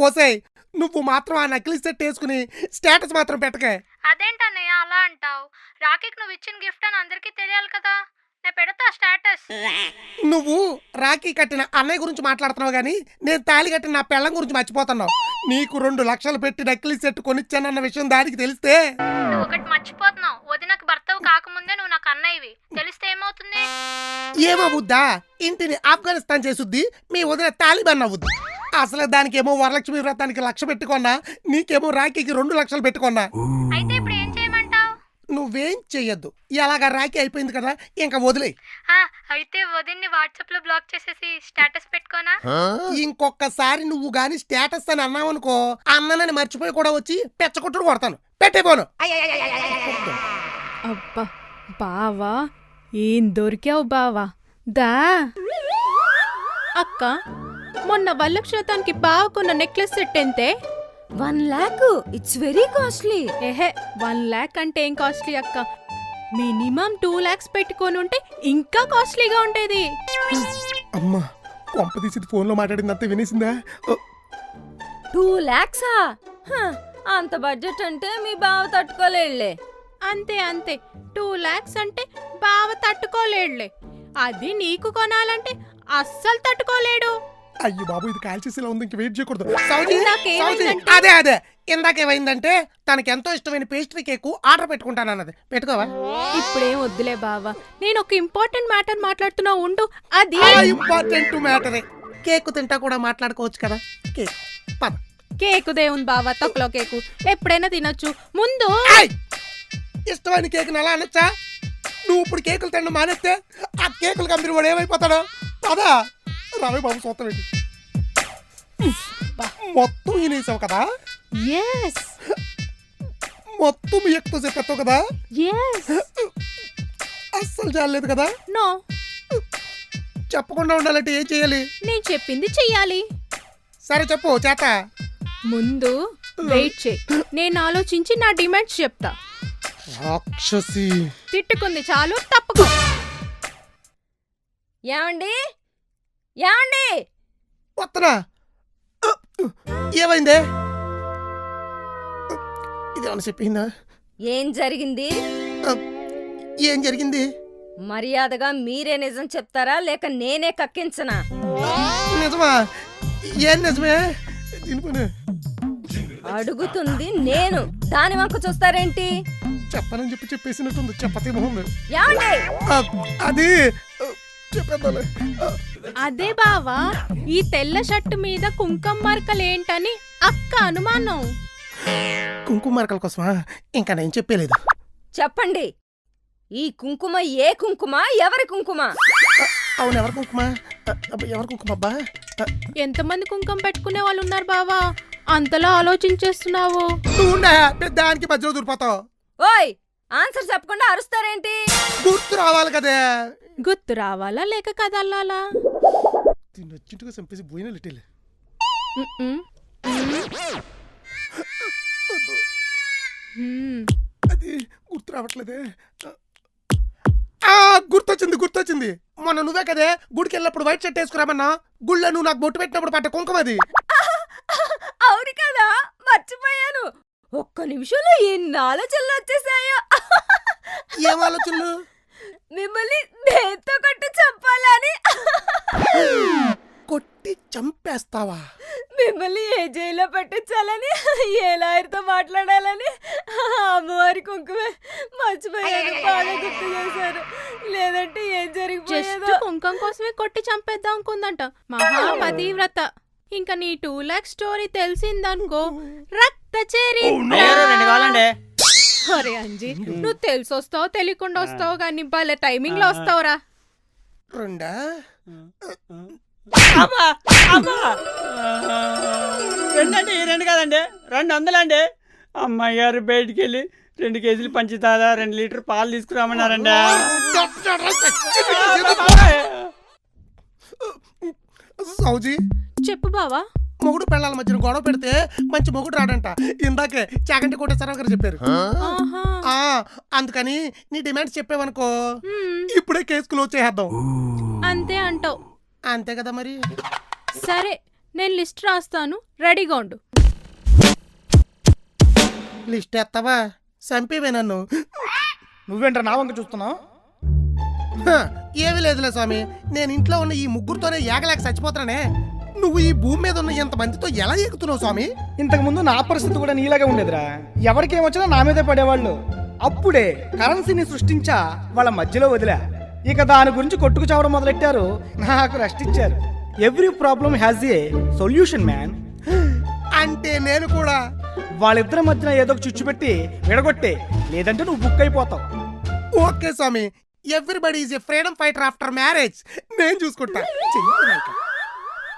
ఓసేయ్, నువ్వు మాత్రం ఆ నకిలీ సెట్ వేసుకుని స్టేటస్ మాత్రం పెట్టకే. అదేంటన్నయ్య అలా అంటావు? రాఖీకి నువ్వు ఇచ్చిన గిఫ్ట్ అని అందరికీ తెలియాలి కదా. నేను పెడతా స్టేటస్. నువ్వు రాఖీ కట్టిన అన్నయ్య గురించి మాట్లాడుతున్నావు గానీ నేను తాళి కట్టిన నా పెళ్ళం గురించి మర్చిపోతున్నావు. నీకు 2 లక్షలు పెట్టి నకిలీ సెట్ కొనిచ్చానన్న విషయం దానికి తెలిస్తే. నువ్వు ఒకటి మర్చిపోతున్నావు. వదినకు భర్తవు కాకముందే నువ్వు నాకు అన్నయ్యవి. తెలిస్తే ఏమవుతుంది? ఏమవుద్దా? ఇంటిని ఆఫ్ఘనిస్తాన్ చేసుద్ది, మీ వదిన తాలిబాన్ అవుద్ది. అసలు దానికేమో వరలక్ష్మి వ్రతానికి 1,00,000 పెట్టుకున్నా, నీకేమో రాఖీకి 2 లక్షలు పెట్టుకున్నా. అయితే ఇప్పుడు ఏం చేయమంటావు? నువ్వేం చెయ్యొద్దు. ఎలాగా రాఖీ అయిపోయింది కదా, ఇంకా వదిలే. అయితే వదిన్ని వాట్సాప్ లో బ్లాక్ చేసేసి స్టేటస్ పెట్టుకోనా? ఇంకొకసారి నువ్వు గాని స్టేటస్ అని అన్నావనుకో, అన్ననని మర్చిపోయి కూడా వచ్చి పెచ్చకొట్టుడు కొడతాను. పెట్టేపోను. అబ్బా బావా, ఏం దొరికావు బావా. దా అక్క, మొన్న వరలక్ష్మి బావకున్న నెక్లెస్ సెట్ ఎంతే? 1 lakh. It's very costly. ఏహే, 1 lakh అంటే ఏం కాస్ట్లీ అక్క. మినిమం 2 lakhs పెట్టుకొని ఉంటే ఇంకా కాస్ట్లీగా ఉండేది. అమ్మా, కొంప తీసి ఫోన్లో మాట్లాడిందంతా వినేసిందా? 2 lakhs? అంత బడ్జెట్ అంటే మీ బావ తట్టుకోలేడులే. అంతే అంతే, 2 lakhs అంటే బావ తట్టుకోలేడులే. అది నీకు కొనాలంటే అస్సలు తట్టుకోలేడు. అయ్యో బాబు, ఇది కాల్ చేసేలా ఉంది, ఇంక వెయిట్ చేయకూడదు. అదే ఇందాకేమైందంటే తనకి ఎంతో ఇష్టమైన పేస్ట్రీ కేక్ ఆర్డర్ పెట్టుకుంటానన్నది. పెట్టుకోవా? ఇప్పుడేం వద్దులే బావా, నేను ఒక ఇంపార్టెంట్ మ్యాటర్ మాట్లాడుతున్నా ఉండు. అది ఇంపార్టెంట్ మ్యాటరే. కేక్ తింటా కూడా మాట్లాడుకోవచ్చు కదా. కేక్ పద. కేకు దేవుని బావా, తొక్కలో కేకు ఎప్పుడైనా తినొచ్చు. ముందు ఇష్టమైన కేక్ అలా అనొచ్చా? నువ్వు ఇప్పుడు కేకులు తినడం మానేస్తే ఆ కేకులు కంపెనీ వాడు ఏమైపోతాడు? పదా రావే బాబు, సొంతం ఏంటి మొత్తం వినేసావు కదా. మొత్తం ఎక్కువ చెప్పేస్తావు కదా. అస్సలు చాలేదు కదా. నో, చెప్పకుండా ఉండాలంటే ఏం చెయ్యాలి? నేను చెప్పింది చెయ్యాలి. సరే చెప్పు, చేత. ముందు వెయిట్ చేయి, నేను ఆలోచించి నా డిమాండ్స్ చెప్తా. రాక్షసి తిట్టుకుంది చాలు, తప్పుకో. ఏమండి వస్తున్నా. ఏమైందే? ఇదేమన్నా చెప్పిందా? ఏం జరిగింది? ఏం జరిగింది? మర్యాదగా మీరే నిజం చెప్తారా లేక నేనే కక్కించనా? నిజమా? ఏం నిజమే? అడుగుతుంది నేను, దాని వంక చూస్తారేంటి? చెప్పనని చెప్పేసినట్టుంది. చెప్పతే మొహం. అది చెప్పేద్దాలే. అదే బావా, ఈ తెల్ల షర్టు మీద కుంకుమ మరకలేంటని అక్క అనుమానం. కుంకుమ మరకల కోసమా? ఇంకా నేను చెప్పలేదు. చెప్పండి, ఈ కుంకుమ ఏ కుంకుమ, ఎవరి కుంకుమ? అవును, ఎవరి కుంకుమ? ఎవరి కుంకుమ అబ్బా? ఎంతమంది కుంకుమ పెట్టుకునే వాళ్ళు ఉన్నారు బావా, అంతలా ఆలోచించేస్తున్నావు? దానికి మధ్యలో దూరిపోతావు. ఓయ్, ఆన్సర్ చెప్పకుండా అరుస్తారేంటి? గుర్తు రావాలి కదా. గుర్తు రావాలా లేక కదల్లాలా? తినొచ్చింటుగా చంపేసి పోయిన లిటిల్. అది గుర్తు రావట్లేదే. గుర్తొచ్చింది. మొన్న నువ్వే కదే గుడికి వెళ్ళినప్పుడు వైట్ షర్ట్ వేసుకురామన్నా. గుళ్ళ నువ్వు నాకు బొట్టు పెట్టినప్పుడు పట్ట కుంకుమ అది. అవును కదా, మర్చిపోయాను. ఒక్క నిమిషంలో ఎన్ని ఆలోచనలు వచ్చేసాయో. ఏం ఆలోచనలు? మిమ్మల్ని దేంతో కొట్టి చంపాలని. కొట్టి చంపేస్తావా? మిమ్మల్ని ఏ జైల్లో పెట్టించాలని, ఏ లాయర్తో మాట్లాడాలని. అమ్మవారి కుంకుమే మర్చిపోయాను, బాగా గుర్తు చేశారు. లేదంటే ఏం జరిగిపోయేదో. కుంకుమ కోసమే కొట్టి చంపేద్దాం అనుకుందంట మహాపతివ్రత. ఇంకా నీ 2 lakhs స్టోరీ తెలిసిందనుకో, రక్త చరిత్ర. అరే అంజీ, నువ్వు తెలిసి వస్తావు తెలియకుండా వస్తావు కానీ భలే టైమింగ్ లో వస్తావురా. రెండా? రెండండి, 2 కాదండి, 200 అండి. అమ్మాయి గారు బయటికి వెళ్ళి 2 కేజీలు పంచుతారా, 2 లీటర్ పాలు తీసుకురామన్నారండి. సౌజీ, చెప్పు బావా. మొగుడు పెళ్ళాల మధ్యన గొడవ పెడితే మంచి మొగుడు రాడంట. ఇందాకే చాగంటి కోటేశ్వరరావు గారు చెప్పారు. అందుకని నీ డిమాండ్స్ చెప్పావనుకో, ఇప్పుడే కేసు క్లోజ్ చేద్దాం. అంతే అంటావు? అంతే కదా మరి. సరే, నేను లిస్ట్ రాస్తాను, రెడీగా ఉండు. లిస్ట్ ఎత్తవా? చంపేవే నన్ను. నువ్వేంట్రా నా వంక చూస్తున్నావు? హ, ఏమీ లేదులే స్వామి, నేను ఇంట్లో ఉన్న ఈ ముగ్గురుతోనే ఏగలేక చచ్చిపోతానే. నువ్వు ఈ భూమి మీద ఉన్న ఇంతమందితో ఎలా ఎక్కుతున్నావు స్వామి? ఇంతకు ముందు నా పరిస్థితి కూడా నీలాగే ఉండేదిరా. ఎవరికేమొచ్చినా నా మీదే పడేవాళ్ళు. అప్పుడే కరెన్సీని సృష్టించా వాళ్ళ మధ్యలో వదిలా. ఇక దాని గురించి కొట్టుకు చావడం మొదలెట్టారు, నాకు రెస్ట్ ఇచ్చారు. Every problem has a solution man. అంటే నేను కూడా వాళ్ళిద్దరి మధ్యన ఏదో ఒక చిచ్చు పెట్టి విడగొట్టే, లేదంటే నువ్వు బుక్ అయిపోతావు. Okay Swami, everybody is a freedom fighter after marriage. నేను చూసుకుంటా. చెయ్యి నాయకా.